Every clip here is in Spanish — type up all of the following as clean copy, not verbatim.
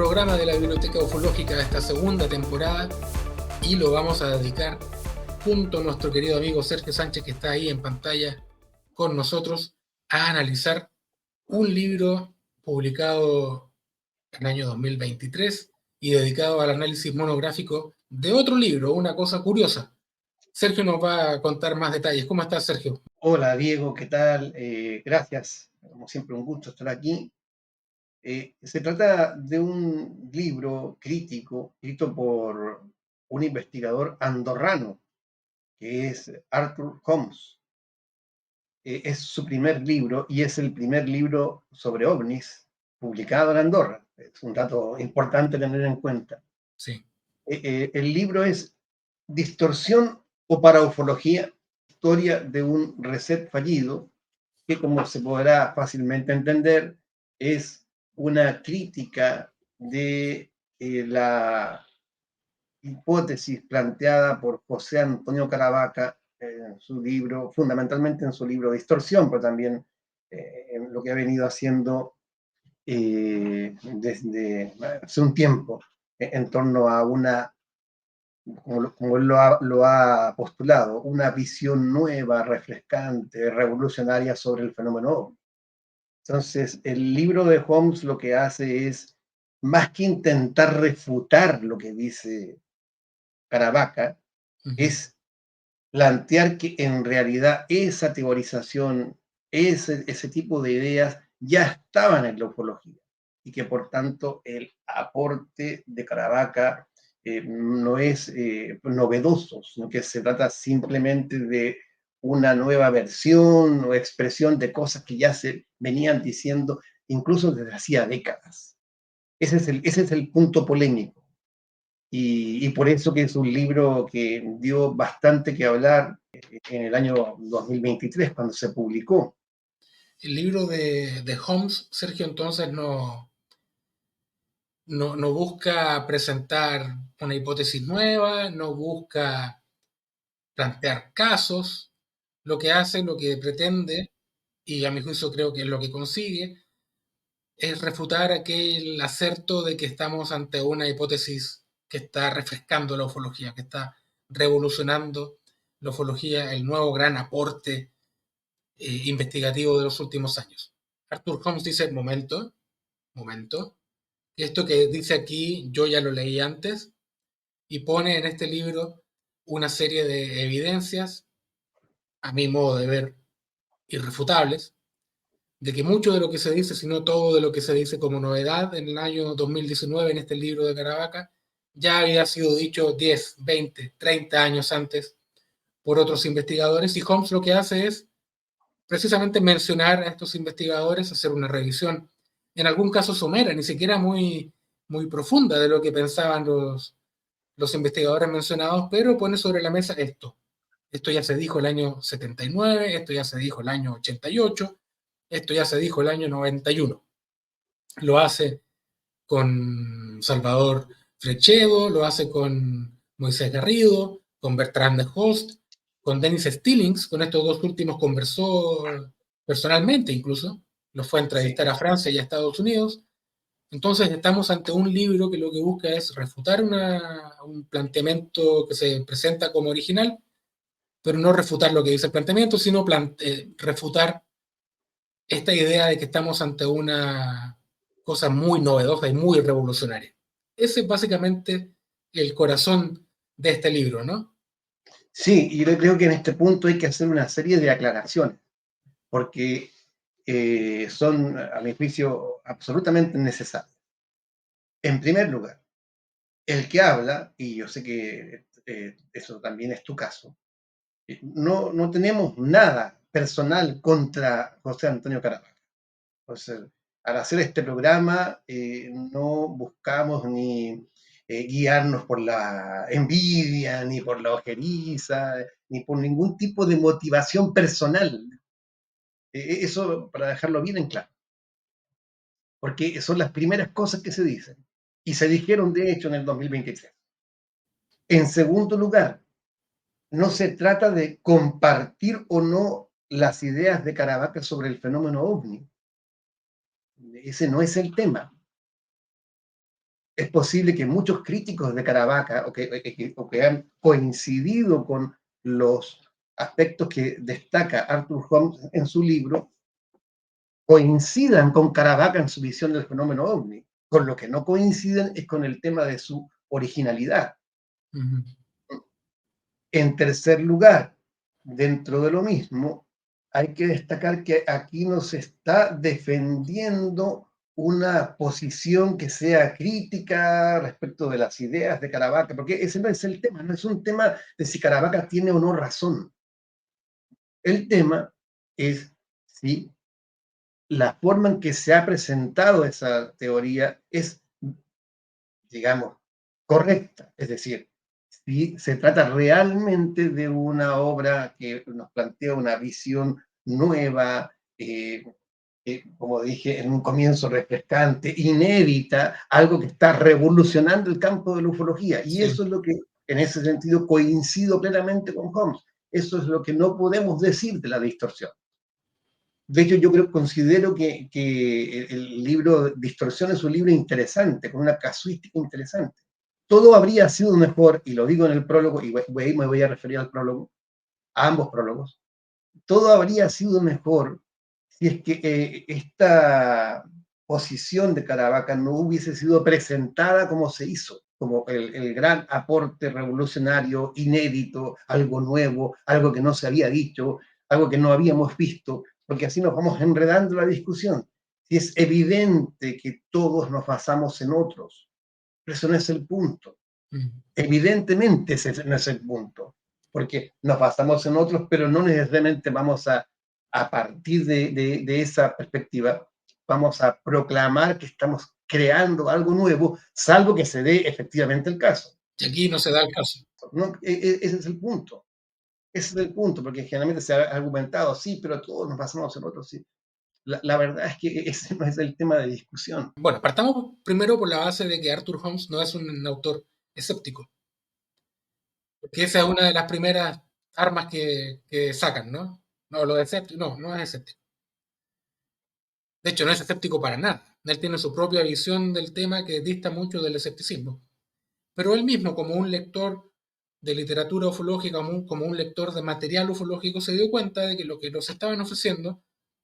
programa de la Biblioteca Ufológica de esta segunda temporada y lo vamos a dedicar junto a nuestro querido amigo Sergio Sánchez, que está ahí en pantalla con nosotros, a analizar un libro publicado en el año 2023 y dedicado al análisis monográfico de otro libro, una cosa curiosa. Sergio nos va a contar más detalles. ¿Cómo estás, Sergio? Hola Diego, ¿qué tal? Gracias, como siempre un gusto estar aquí. Se trata de un libro crítico escrito por un investigador andorrano, que es Arthur Holmes. Es su primer libro y es el primer libro sobre ovnis publicado en Andorra. Es un dato importante tener en cuenta. Sí. El libro es Distorsión o Paraufología, historia de un reset fallido, que como se podrá fácilmente entender, es una crítica de la hipótesis planteada por José Antonio Caravaca en su libro, fundamentalmente en su libro Distorsión, pero también en lo que ha venido haciendo desde hace un tiempo en torno a una, como él lo ha postulado, una visión nueva, refrescante, revolucionaria sobre el fenómeno OVNI. Entonces, el libro de Holmes lo que hace es, más que intentar refutar lo que dice Caravaca, Uh-huh. es plantear que en realidad esa teorización, ese tipo de ideas ya estaban en la ufología y que por tanto el aporte de Caravaca no es novedoso, sino que se trata simplemente de una nueva versión o expresión de cosas que ya se venían diciendo incluso desde hacía décadas. Ese es el punto polémico. Y por eso que es un libro que dio bastante que hablar en el año 2023, cuando se publicó. El libro de Holmes, Sergio, entonces no busca presentar una hipótesis nueva, no busca plantear casos, lo que hace, lo que pretende, y a mi juicio creo que es lo que consigue, es refutar aquel acerto de que estamos ante una hipótesis que está refrescando la ufología, que está revolucionando la ufología, el nuevo gran aporte investigativo de los últimos años. Arthur Holmes dice, momento, esto que dice aquí yo ya lo leí antes y pone en este libro una serie de evidencias, a mi modo de ver, irrefutables, de que mucho de lo que se dice, si no todo de lo que se dice como novedad en el año 2019 en este libro de Caravaca, ya había sido dicho 10, 20, 30 años antes por otros investigadores y Holmes lo que hace es precisamente mencionar a estos investigadores, hacer una revisión, en algún caso somera, ni siquiera muy profunda de lo que pensaban los investigadores mencionados, pero pone sobre la mesa esto. Esto ya se dijo el año 79, esto ya se dijo el año 88, esto ya se dijo el año 91. Lo hace con Salvador Frechedo, lo hace con Moisés Garrido, con Bertrand de Host, con Dennis Stillings, con estos dos últimos conversó personalmente incluso, los fue a Sí, entrevistar a Francia y a Estados Unidos. Entonces estamos ante un libro que lo que busca es refutar un planteamiento que se presenta como original, pero no refutar lo que dice el planteamiento, sino refutar esta idea de que estamos ante una cosa muy novedosa y muy revolucionaria. Ese es básicamente el corazón de este libro, ¿no? sí, y yo creo que en este punto hay que hacer una serie de aclaraciones, porque son, a mi juicio, absolutamente necesarias. En primer lugar, el que habla, y yo sé que eso también es tu caso, no tenemos nada personal contra José Antonio Caravaca. Entonces, al hacer este programa, no buscamos ni guiarnos por la envidia, ni por la ojeriza, ni por ningún tipo de motivación personal. Eso para dejarlo bien en claro, porque son las primeras cosas que se dicen. Y se dijeron, de hecho, en el 2023. En segundo lugar, no se trata de compartir o no las ideas de Caravaca sobre el fenómeno ovni. Ese no es el tema. es posible que muchos críticos de Caravaca, o que han coincidido con los aspectos que destaca Arthur Holmes en su libro, coincidan con Caravaca en su visión del fenómeno ovni. Con lo que no coinciden es con el tema de su originalidad. Ujú. En tercer lugar, dentro de lo mismo, hay que destacar que aquí no se está defendiendo una posición que sea crítica respecto de las ideas de Caravaca, porque ese no es el tema, no es un tema de si Caravaca tiene o no razón. El tema es si la forma en que se ha presentado esa teoría es, digamos, correcta, es decir, si se trata realmente de una obra que nos plantea una visión nueva, como dije en un comienzo, refrescante, inédita, algo que está revolucionando el campo de la ufología. Y Sí. eso es lo que, en ese sentido, coincido plenamente con Holmes. Eso es lo que no podemos decir de la distorsión. De hecho, considero que el libro Distorsión es un libro interesante, con una casuística interesante. Todo habría sido mejor, y lo digo en el prólogo, y ahí me voy a referir al prólogo, a ambos prólogos, todo habría sido mejor si es que esta posición de Caravaca no hubiese sido presentada como se hizo, como el gran aporte revolucionario, inédito, algo nuevo, algo que no se había dicho, algo que no habíamos visto, porque así nos vamos enredando la discusión. Si es evidente que todos nos basamos en otros, pero eso no es el punto. Mm. Evidentemente ese no es el punto, porque nos basamos en otros, pero no necesariamente vamos a partir de esa perspectiva, vamos a proclamar que estamos creando algo nuevo, salvo que se dé efectivamente el caso. Y aquí no se da el caso. ¿No? Ese es el punto. Ese es el punto, porque generalmente se ha argumentado, sí, pero todos nos basamos en otros, sí. La verdad es que ese no es el tema de discusión. Bueno, partamos primero por la base de que Arthur Holmes no es un autor escéptico, porque esa es una de las primeras armas que sacan, ¿no? No, lo de escéptico, no, no es escéptico. De hecho, no es escéptico para nada. Él tiene su propia visión del tema que dista mucho del escepticismo. Pero él mismo, como un lector de literatura ufológica, como un lector de material ufológico, se dio cuenta de que lo que nos estaban ofreciendo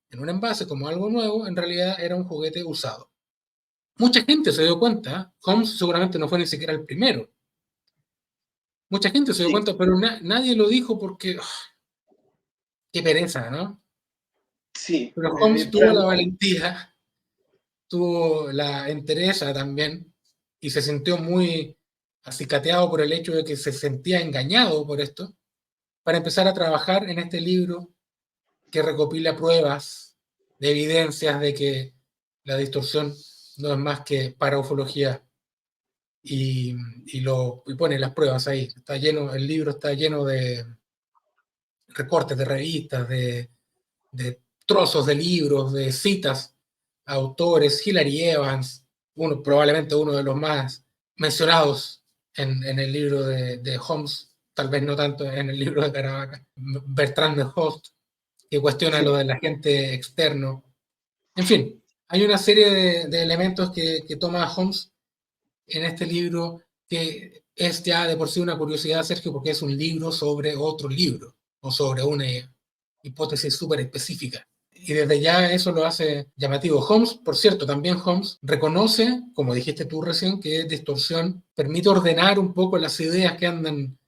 en un envase como algo nuevo, en realidad era un juguete usado. Mucha gente se dio cuenta, Holmes seguramente no fue ni siquiera el primero. Mucha gente se dio Sí, cuenta, pero nadie lo dijo porque, qué pereza, ¿no? sí. Pero Holmes tuvo la valentía, tuvo la entereza también, y se sintió muy acicateado por el hecho de que se sentía engañado por esto, para empezar a trabajar en este libro que recopila pruebas de evidencias de que la distorsión no es más que paraufología y, y pone las pruebas ahí. Está lleno, el libro está lleno de recortes de revistas, de trozos de libros, de citas a autores, Hilary Evans, probablemente uno de los más mencionados en el libro de Holmes, tal vez no tanto en el libro de Caravaca, Bertrand de Host, que cuestiona Sí, lo del agente externo. En fin, hay una serie de elementos que toma Holmes en este libro que es ya de por sí una curiosidad, Sergio, porque es un libro sobre otro libro o sobre una hipótesis súper específica. Y desde ya eso lo hace llamativo. Holmes, por cierto, también Holmes reconoce, como dijiste tú recién, que distorsión permite ordenar un poco las ideas que andan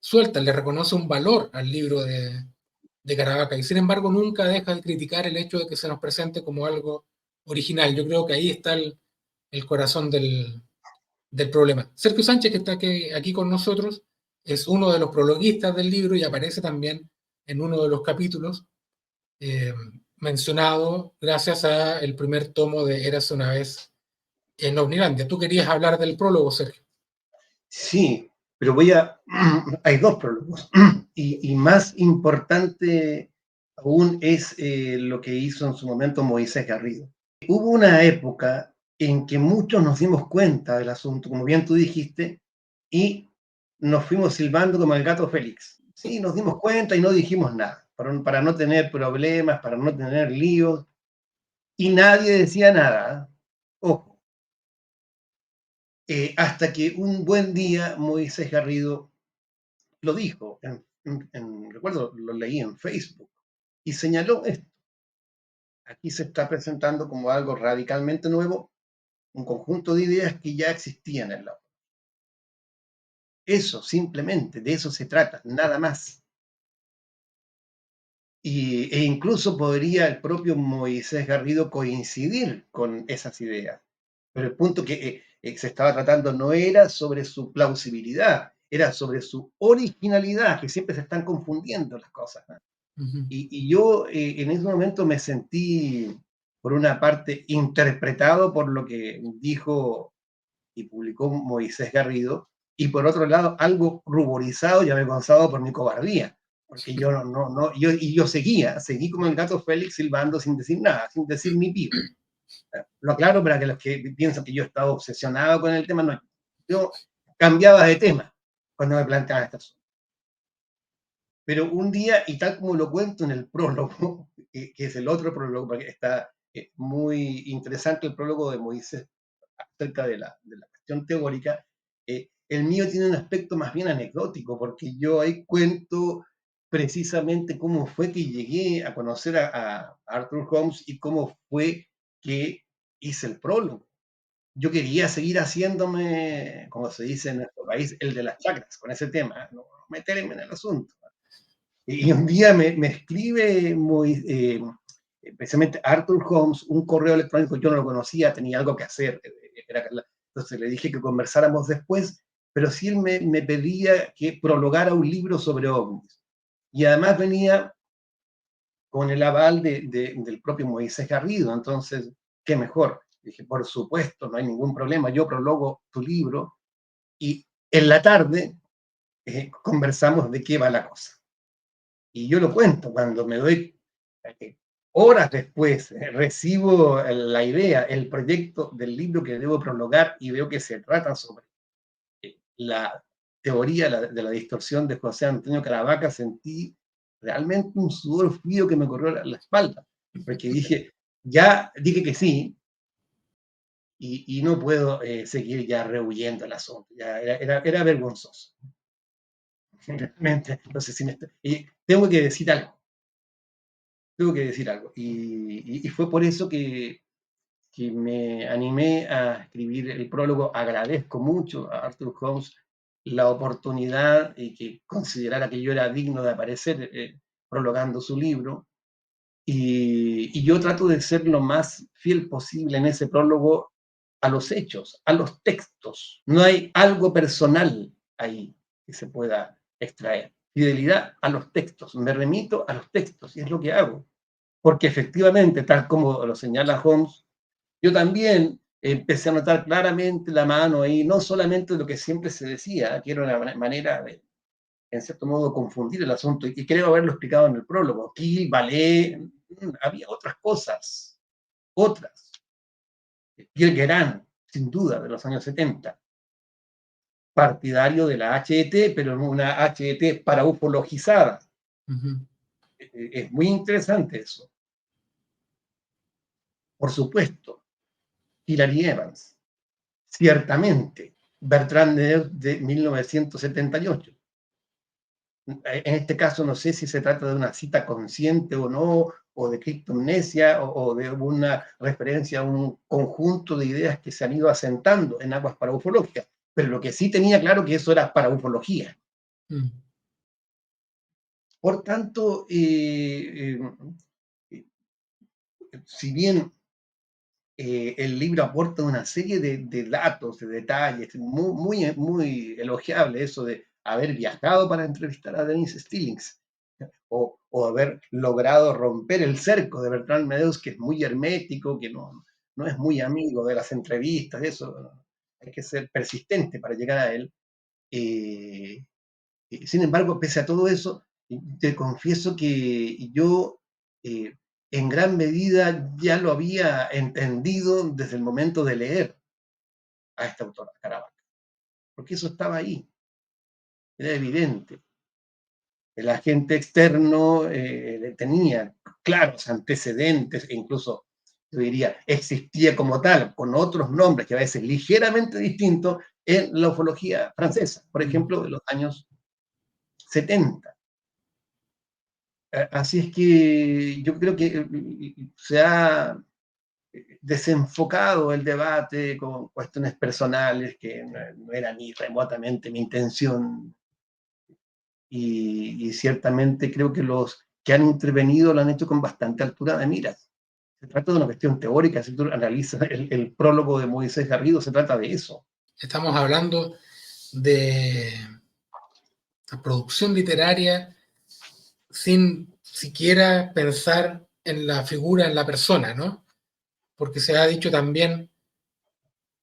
sueltas, le reconoce un valor al libro de Caravaca y sin embargo nunca deja de criticar el hecho de que se nos presente como algo original. Yo creo que ahí está el corazón del problema. Sergio Sánchez, que está aquí con nosotros, es uno de los prologuistas del libro y aparece también en uno de los capítulos eh, mencionado gracias a el primer tomo de Érase una vez en Omnilandia. Tú querías hablar del prólogo, Sergio. sí, pero hay dos prólogos. Y más importante aún es lo que hizo en su momento Moisés Garrido. Hubo una época en que muchos nos dimos cuenta del asunto, como bien tú dijiste, y nos fuimos silbando como el gato Félix. Sí, nos dimos cuenta y no dijimos nada, para no tener problemas, para no tener líos, y nadie decía nada. Ojo, hasta que un buen día Moisés Garrido lo dijo, recuerdo, lo leí en Facebook, y señaló esto. Aquí se está presentando como algo radicalmente nuevo, un conjunto de ideas que ya existían en la ONU. Eso, simplemente, de eso se trata, nada más. E incluso podría el propio Moisés Garrido coincidir con esas ideas. Pero el punto que se estaba tratando no era sobre su plausibilidad, era sobre su originalidad, que siempre se están confundiendo las cosas, ¿no? Ujú. Y yo en ese momento me sentí, por una parte, interpretado por lo que dijo y publicó Moisés Garrido, y por otro lado, algo ruborizado y avergonzado por mi cobardía, porque yo seguí como el gato Félix silbando sin decir nada, sin decir ni pío. Lo aclaro para que los que piensan que yo estaba obsesionado con el tema, no, yo cambiaba de tema cuando me planteaban estas cosas. Pero un día, y tal como lo cuento en el prólogo, que es el otro prólogo, porque está muy interesante el prólogo de Moisés acerca de la cuestión teórica, el mío tiene un aspecto más bien anecdótico, porque yo ahí cuento precisamente cómo fue que llegué a conocer a Arthur Holmes y cómo fue que hice el prólogo. Yo quería seguir haciéndome, como se dice en nuestro país, el de las chacras, con ese tema, no meterme en el asunto. Y un día me escribe precisamente Arthur Holmes un correo electrónico, yo no lo conocía, tenía algo que hacer. Entonces le dije que conversáramos después, pero sí él me pedía que prologara un libro sobre ovnis. Y además venía con el aval del propio Moisés Garrido, entonces, qué mejor. Dije, por supuesto, no hay ningún problema, yo prologo tu libro y en la tarde conversamos de qué va la cosa. Y yo lo cuento cuando me doy, horas después, recibo la idea, el proyecto del libro que debo prologar y veo que se trata sobre la teoría de la distorsión de José Antonio Caravaca, sentí realmente un sudor frío que me corrió la espalda, porque dije, ya dije que sí, y no puedo seguir ya rehuyendo el asunto, ya era vergonzoso, realmente. Entonces, y tengo que decir algo, y fue por eso que me animé a escribir el prólogo. Agradezco mucho a Arthur Holmes la oportunidad y que considerara que yo era digno de aparecer prologando su libro. Y yo trato de ser lo más fiel posible en ese prólogo a los hechos, a los textos. No hay algo personal ahí que se pueda extraer. Fidelidad a los textos. Me remito a los textos y es lo que hago. Porque efectivamente, tal como lo señala Holmes, yo también empecé a notar claramente la mano ahí, no solamente lo que siempre se decía, que era una manera de, en cierto modo, confundir el asunto, y creo haberlo explicado en el prólogo. Aquí, ballet, había otras cosas, otras. Gilguerán, sin duda, de los años 70, partidario de la HET, pero una HET paraufologizada. Ujú. Es muy interesante eso. Por supuesto, Hilary Evans, ciertamente, Bertrand de 1978. En este caso no sé si se trata de una cita consciente o no, o de criptomnesia, o de una referencia a un conjunto de ideas que se han ido asentando en aguas paraufológicas, pero lo que sí tenía claro que eso era paraufología. Mm. Por tanto, si bien el libro aporta una serie de datos, de detalles, muy elogiable eso de haber viajado para entrevistar a Denise Stillings, o haber logrado romper el cerco de Bertrand Meadows, que es muy hermético, que no es muy amigo de las entrevistas, eso, hay que ser persistente para llegar a él. Eh, Sin embargo, pese a todo eso, te confieso que yo en gran medida ya lo había entendido desde el momento de leer a esta autora, Caravaca, porque eso estaba ahí, era evidente. El agente externo tenía claros antecedentes, e incluso yo diría, existía como tal, con otros nombres que a veces ligeramente distintos, en la ufología francesa, por ejemplo, de los años 70. Así es que yo creo que se ha desenfocado el debate con cuestiones personales que no era ni remotamente mi intención, y ciertamente creo que los que han intervenido lo han hecho con bastante altura de miras. Se trata de una cuestión teórica. Si tú analizas el prólogo de Moisés Garrido, se trata de eso. Estamos hablando de la producción literaria sin siquiera pensar en la figura, en la persona, ¿no? Porque se ha dicho también,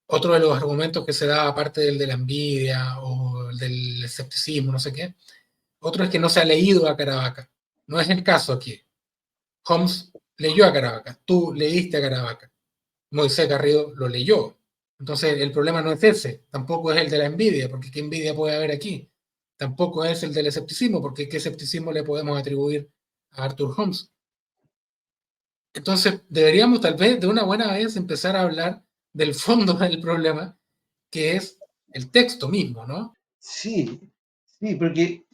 otro de los argumentos que se da, aparte del de la envidia o el del escepticismo, no sé qué, otro es que no se ha leído a Caravaca. No es el caso aquí. Holmes leyó a Caravaca, tú leíste a Caravaca, Moisés Garrido lo leyó. Entonces el problema no es ese, tampoco es el de la envidia, porque qué envidia puede haber aquí. Tampoco es el del escepticismo, porque qué escepticismo le podemos atribuir a Arthur Holmes. Entonces deberíamos tal vez de una buena vez empezar a hablar del fondo del problema, que es el texto mismo, ¿no? Sí, sí, porque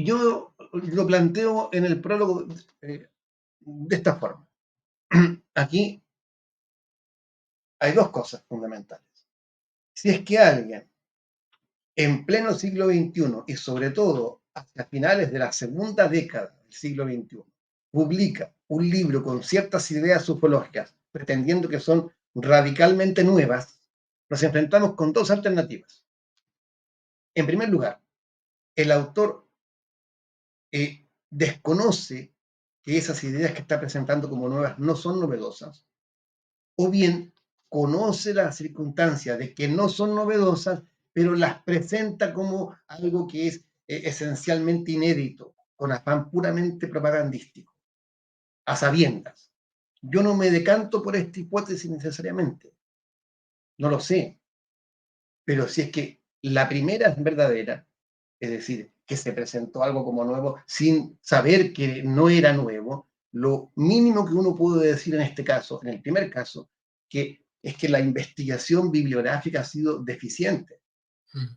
yo lo planteo en el prólogo de esta forma. Aquí hay dos cosas fundamentales. Si es que alguien en pleno siglo XXI y sobre todo hacia finales de la segunda década del siglo XXI, publica un libro con ciertas ideas ufológicas, pretendiendo que son radicalmente nuevas, nos enfrentamos con dos alternativas. En primer lugar, el autor desconoce que esas ideas que está presentando como nuevas no son novedosas, o bien conoce la circunstancia de que no son novedosas, pero las presenta como algo que es esencialmente inédito, con afán puramente propagandístico, a sabiendas. Yo no me decanto por esta hipótesis necesariamente, no lo sé, pero si es que la primera es verdadera, es decir, que se presentó algo como nuevo sin saber que no era nuevo, lo mínimo que uno puede decir en este caso, en el primer caso, que es que la investigación bibliográfica ha sido deficiente. Mm.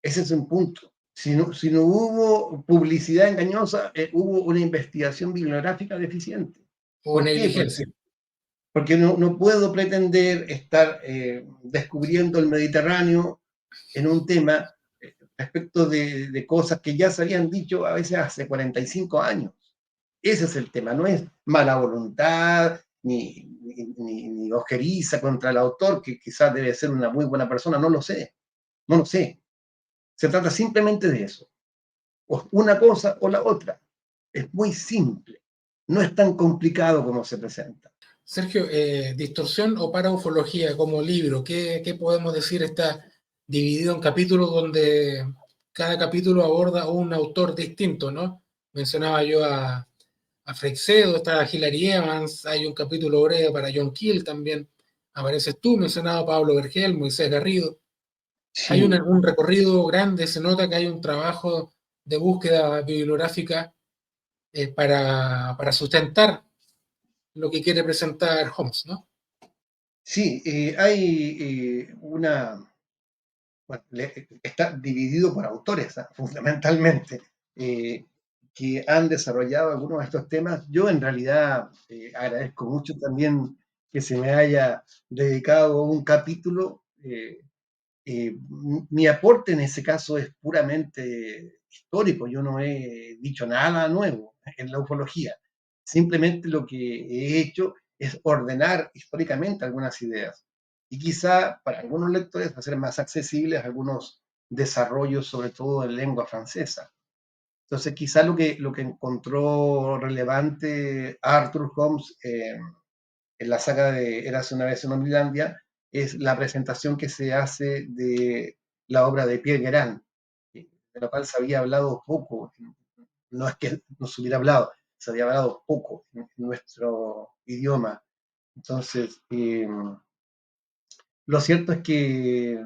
Ese es un punto. Si no hubo publicidad engañosa, hubo una investigación bibliográfica deficiente. O ¿Por qué? negligencia. Porque no puedo pretender estar descubriendo el Mediterráneo en un tema respecto de cosas que ya se habían dicho a veces hace 45 años. Ese es el tema, no es mala voluntad ni ojeriza contra el autor, que quizás debe ser una muy buena persona, no lo sé, no lo sé. Se trata simplemente de eso, o una cosa o la otra. Es muy simple, no es tan complicado como se presenta. Sergio, Distorsión o Paraufología como libro, ¿qué podemos decir? Está dividido en capítulos donde cada capítulo aborda un autor distinto, ¿no? Mencionaba yo a Freixedo, está Hilary Evans, hay un capítulo breve para John Keel también, apareces tú, mencionado Pablo Vergel, Moisés Garrido. Hay Sí, un recorrido grande, se nota que hay un trabajo de búsqueda bibliográfica para sustentar lo que quiere presentar Holmes, ¿no? sí, hay bueno, está dividido por autores, ¿ah? Fundamentalmente, eh, que han desarrollado algunos de estos temas. Yo en realidad agradezco mucho también que se me haya dedicado un capítulo. Mi aporte en ese caso es puramente histórico. Yo no he dicho nada nuevo en la ufología. Simplemente lo que he hecho es ordenar históricamente algunas ideas y quizá para algunos lectores hacer más accesibles algunos desarrollos, sobre todo en lengua francesa. Entonces, quizá lo que encontró relevante Arthur Holmes en la saga de Érase una vez en Omnilandia es la presentación que se hace de la obra de Pierre Guérin, de la cual se había hablado poco. No es que no se hubiera hablado, se había hablado poco en nuestro idioma. Entonces, lo cierto es que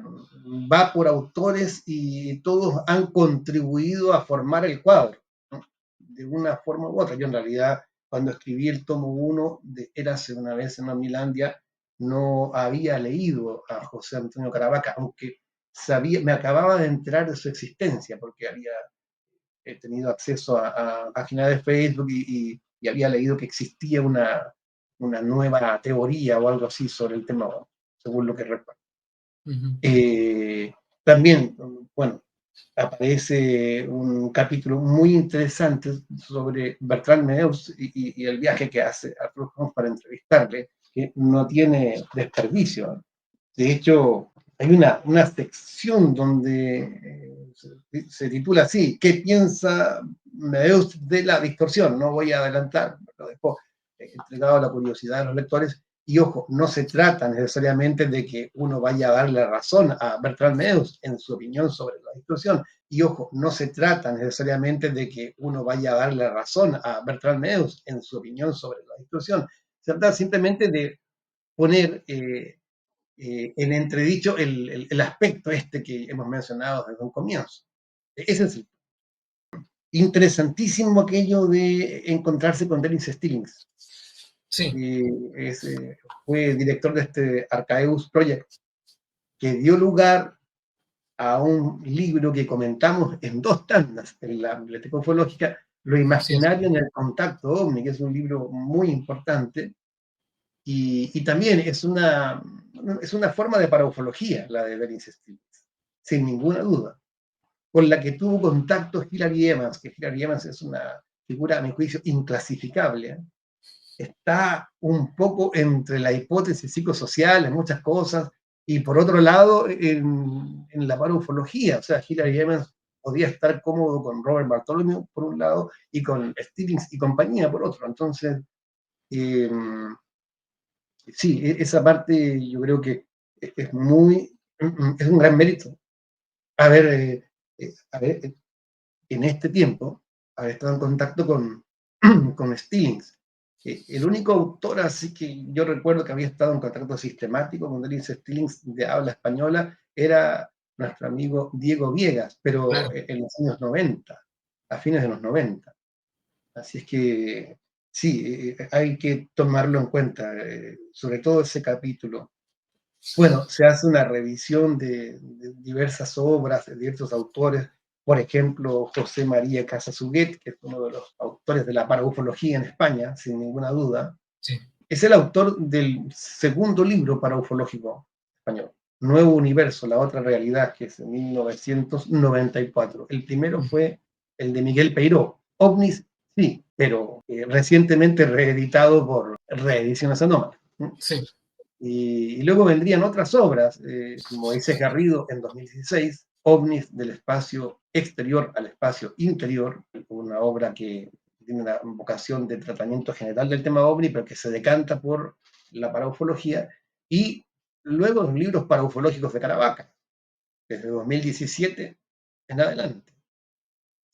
va por autores y todos han contribuido a formar el cuadro, ¿no? De una forma u otra. Yo en realidad cuando escribí el tomo 1 de Érase una vez en Mamilandia, no había leído a José Antonio Caravaca, aunque me acababa de enterar de su existencia, porque había tenido acceso a páginas de Facebook y había leído que existía una nueva teoría o algo así sobre el tema, según lo que recuerdo. Ujú. También, bueno, aparece un capítulo muy interesante sobre Bertrand Meaus y el viaje que hace a Proust para entrevistarle, que no tiene desperdicio. De hecho, hay una sección donde se titula así: ¿qué piensa Meaus de la distorsión? No voy a adelantar, lo dejo entregado a la curiosidad de los lectores. Y ojo, no se trata necesariamente de que uno vaya a darle razón a Bertrand Meaus en su opinión sobre la distorsión. Y ojo, no se trata necesariamente de que uno vaya a darle razón a Bertrand Meaus en su opinión sobre la distorsión. Se trata simplemente de poner en entredicho el aspecto este que hemos mencionado desde un comienzo. Ese es interesantísimo aquello de encontrarse con Dennis Stillings. Sí, Fue director de este Arcaeus Project, que dio lugar a un libro que comentamos en 2 tandas en la Biblioteca Ufológica, Lo así es. imaginario en el contacto ovni, que es un libro muy importante, y también es una forma de paraufología la de Dennis Stillings, sin ninguna duda, con la que tuvo contacto Hilary Evans, que Hilary Evans es una figura, a mi juicio, inclasificable. Está un poco entre la hipótesis psicosocial en muchas cosas, y por otro lado, en la paraufología. O sea, Hilary Evans podía estar cómodo con Robert Bartholomew por un lado y con Stillings y compañía por otro. Entonces, eh, sí, esa parte yo creo que es es un gran mérito haber, haber en este tiempo, haber estado en contacto con Stillings. El único autor así que yo recuerdo que había estado en contacto sistemático con Dennis Stillings de habla española era nuestro amigo Diego Viegas, pero Claro. en los años 90, a fines de los 90. Así es que sí, hay que tomarlo en cuenta, sobre todo ese capítulo. Bueno, se hace una revisión de diversas obras, de diversos autores, por ejemplo, José María Casazuguet, que es uno de los autores de la paraufología en España, sin ninguna duda, Sí. es el autor del segundo libro paraufológico español, Nuevo Universo, la otra realidad, que es en 1994. El primero Ujú. fue el de Miguel Peiró, OVNIS, sí, pero recientemente reeditado por Reediciones Anómalas. Sí. Y luego vendrían otras obras, como Moisés Garrido en 2016, OVNIs del espacio exterior al espacio interior, una obra que tiene una vocación de tratamiento general del tema OVNI, pero que se decanta por la paraufología, y luego los libros paraufológicos de Caravaca, desde 2017 en adelante.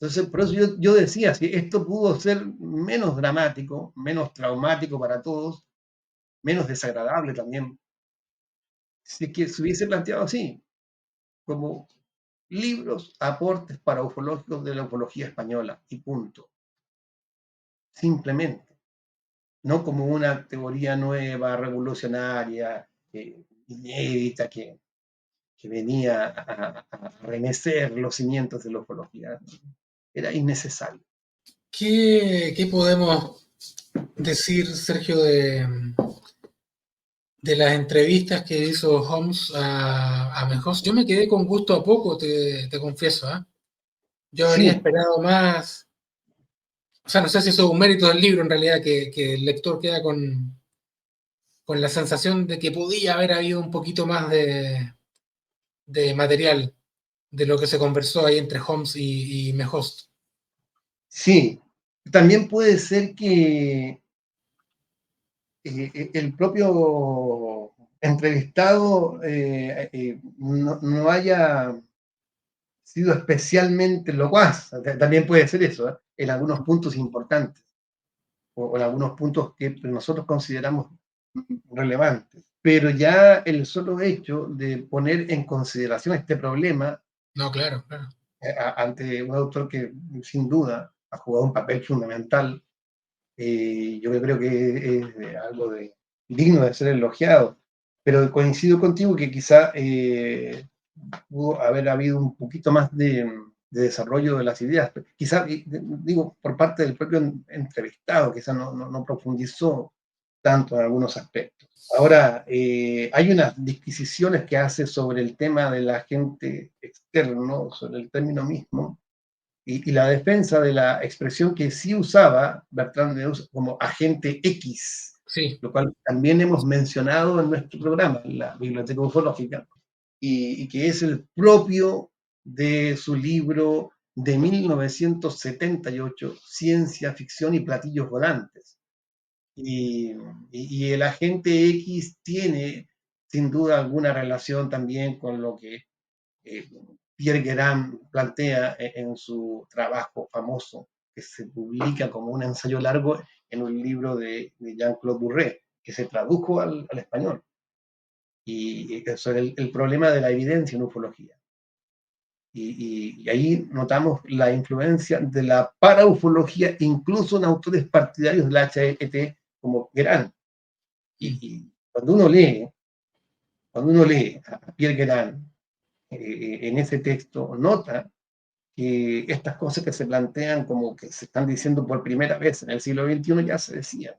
Entonces, por eso yo decía, si esto pudo ser menos dramático, menos traumático para todos, menos desagradable también, si es que se hubiese planteado así, como libros, aportes para ufológicos de la ufología española, y punto. Simplemente. No como una teoría nueva, revolucionaria, inédita, que venía a remecer los cimientos de la ufología. Era innecesario. ¿Qué podemos decir, Sergio, de las entrevistas que hizo Holmes a Menhoz? Yo me quedé con gusto a poco, te confieso, ¿eh? Yo habría Sí, esperado más. O sea, no sé si eso es un mérito del libro en realidad, que el lector queda con la sensación de que podía haber habido un poquito más de material de lo que se conversó ahí entre Holmes y Mejost. sí. También puede ser que el propio entrevistado no haya sido especialmente locuaz. También puede ser eso, ¿eh? En algunos puntos importantes o en algunos puntos que nosotros consideramos relevantes. Pero ya el solo hecho de poner en consideración este problema No, claro, claro. ante un autor que sin duda ha jugado un papel fundamental Yo creo que es algo digno de ser elogiado, pero coincido contigo que quizá pudo haber habido un poquito más de desarrollo de las ideas. Quizá, digo, por parte del propio entrevistado, quizá no profundizó tanto en algunos aspectos. Ahora, hay unas disquisiciones que hace sobre el tema del agente externo, sobre el término mismo, y la defensa de la expresión que sí usaba Bertrand Neuss como agente X, Sí. lo cual también hemos mencionado en nuestro programa, en la Biblioteca Ufológica, y que es el propio de su libro de 1978, Ciencia Ficción y Platillos Volantes. Y el agente X tiene sin duda alguna relación también con lo que eh, Pierre Guérin plantea en su trabajo famoso, que se publica como un ensayo largo en un libro de Jean-Claude Bourret, que se tradujo al español, y sobre el problema de la evidencia en ufología. Y ahí notamos la influencia de la paraufología, incluso en autores partidarios del HET como Guérin. Y cuando uno lee a Pierre Guérin en ese texto, nota que estas cosas que se plantean como que se están diciendo por primera vez en el siglo XXI ya se decían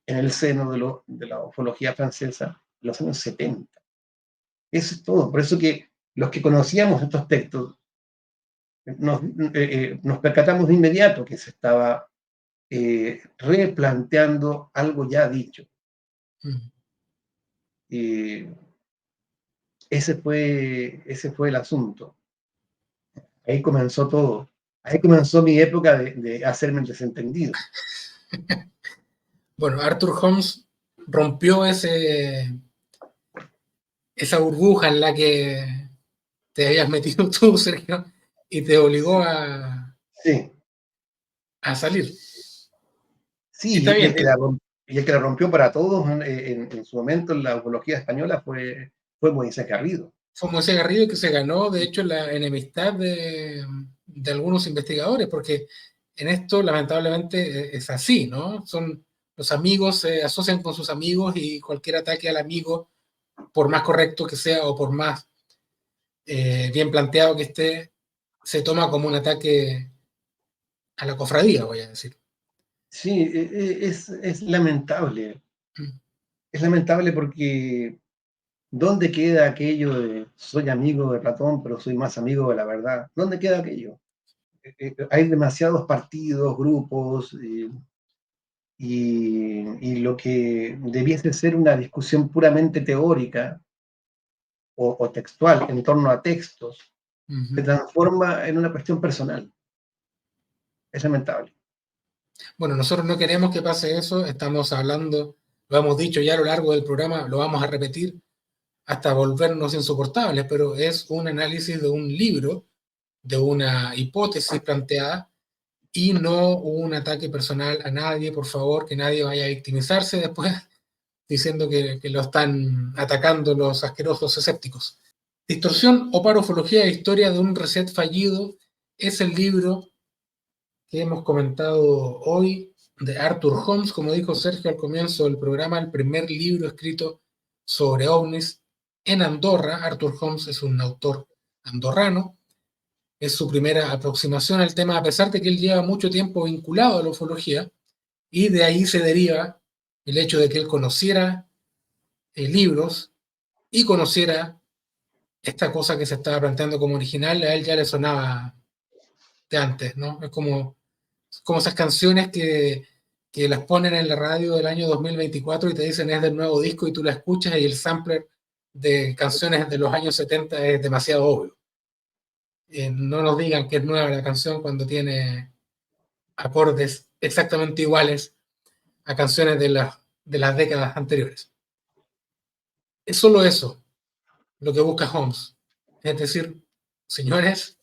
en el seno de la ufología francesa en los años 70. Eso es todo. Por eso que los que conocíamos estos textos nos percatamos de inmediato que se estaba replanteando algo ya dicho. Mm. Eh, ese fue el asunto. Ahí comenzó todo. Ahí comenzó mi época de hacerme el desentendido. Bueno, Arthur Holmes rompió esa burbuja en la que te habías metido tú, Sergio, y te obligó Sí, a salir. Y sí, está bien, y el que la rompió para todos en su momento en la ufología española fue Moisés Garrido. fue Moisés Garrido que se ganó, de hecho, la enemistad de algunos investigadores, porque en esto, lamentablemente, es así, ¿no? Son los amigos se asocian con sus amigos y cualquier ataque al amigo, por más correcto que sea o por más bien planteado que esté, se toma como un ataque a la cofradía, voy a decir. Sí, es lamentable. Mm. Es lamentable porque ¿dónde queda aquello de soy amigo de Platón, pero soy más amigo de la verdad? ¿Dónde queda aquello? Hay demasiados partidos, grupos, y lo que debiese ser una discusión puramente teórica o textual en torno a textos se Ujú. transforma en una cuestión personal. Es lamentable. Bueno, nosotros no queremos que pase eso, estamos hablando, lo hemos dicho ya a lo largo del programa, lo vamos a repetir hasta volvernos insoportables, pero es un análisis de un libro, de una hipótesis planteada y no un ataque personal a nadie, por favor, que nadie vaya a victimizarse después diciendo que lo están atacando los asquerosos escépticos. Distorsión o parofología de historia de un reset fallido es el libro que hemos comentado hoy de Arthur Holmes, como dijo Sergio al comienzo del programa, el primer libro escrito sobre ovnis en Andorra. Arthur Holmes es un autor andorrano, es su primera aproximación al tema, a pesar de que él lleva mucho tiempo vinculado a la ufología, y de ahí se deriva el hecho de que él conociera libros y conociera esta cosa que se estaba planteando como original, a él ya le sonaba de antes, ¿no? Es como esas canciones que las ponen en la radio del año 2024 y te dicen es del nuevo disco y tú la escuchas y el sampler de canciones de los años 70 es demasiado obvio. No nos digan que es nueva la canción cuando tiene acordes exactamente iguales a canciones de las décadas anteriores. Es solo eso lo que busca Holmes. Es decir, señores,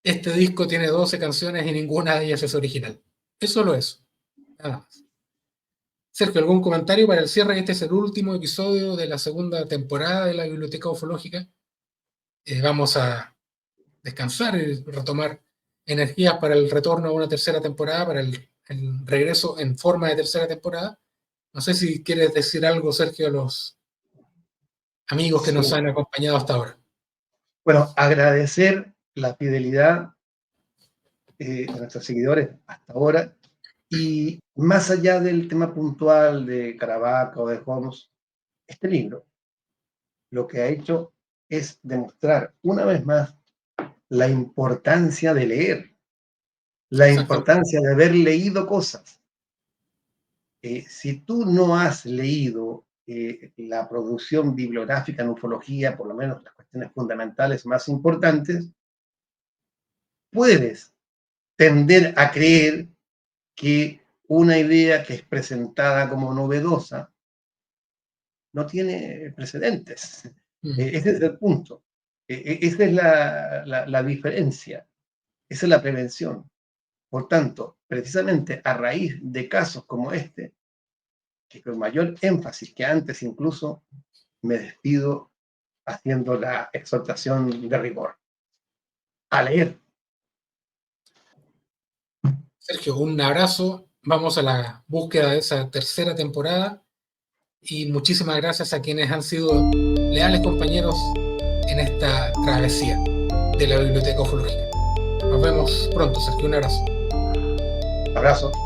este disco tiene 12 canciones y ninguna de ellas es original. Es solo eso. Nada más. Sergio, ¿algún comentario para el cierre? Este es el último episodio de la segunda temporada de la Biblioteca Ufológica. Vamos a descansar y retomar energías para el retorno a una tercera temporada, para el regreso en forma de tercera temporada. No sé si quieres decir algo, Sergio, a los amigos que Sí. nos han acompañado hasta ahora. Bueno, agradecer la fidelidad de nuestros seguidores hasta ahora y más allá del tema puntual de Caravaca o de Holmes, este libro lo que ha hecho es demostrar una vez más la importancia de leer, la Exactamente. importancia de haber leído cosas. Si tú no has leído la producción bibliográfica en ufología, por lo menos las cuestiones fundamentales más importantes, puedes tender a creer que una idea que es presentada como novedosa no tiene precedentes. Ese es el punto. Esa es la diferencia. Esa es la prevención. Por tanto, precisamente a raíz de casos como este, que con mayor énfasis que antes incluso, me despido haciendo la exhortación de rigor. A leer. Sergio, un abrazo. Vamos a la búsqueda de esa tercera temporada y muchísimas gracias a quienes han sido leales compañeros en esta travesía de la Biblioteca Ufológica. Nos vemos pronto, Sergio. Un abrazo. Abrazo.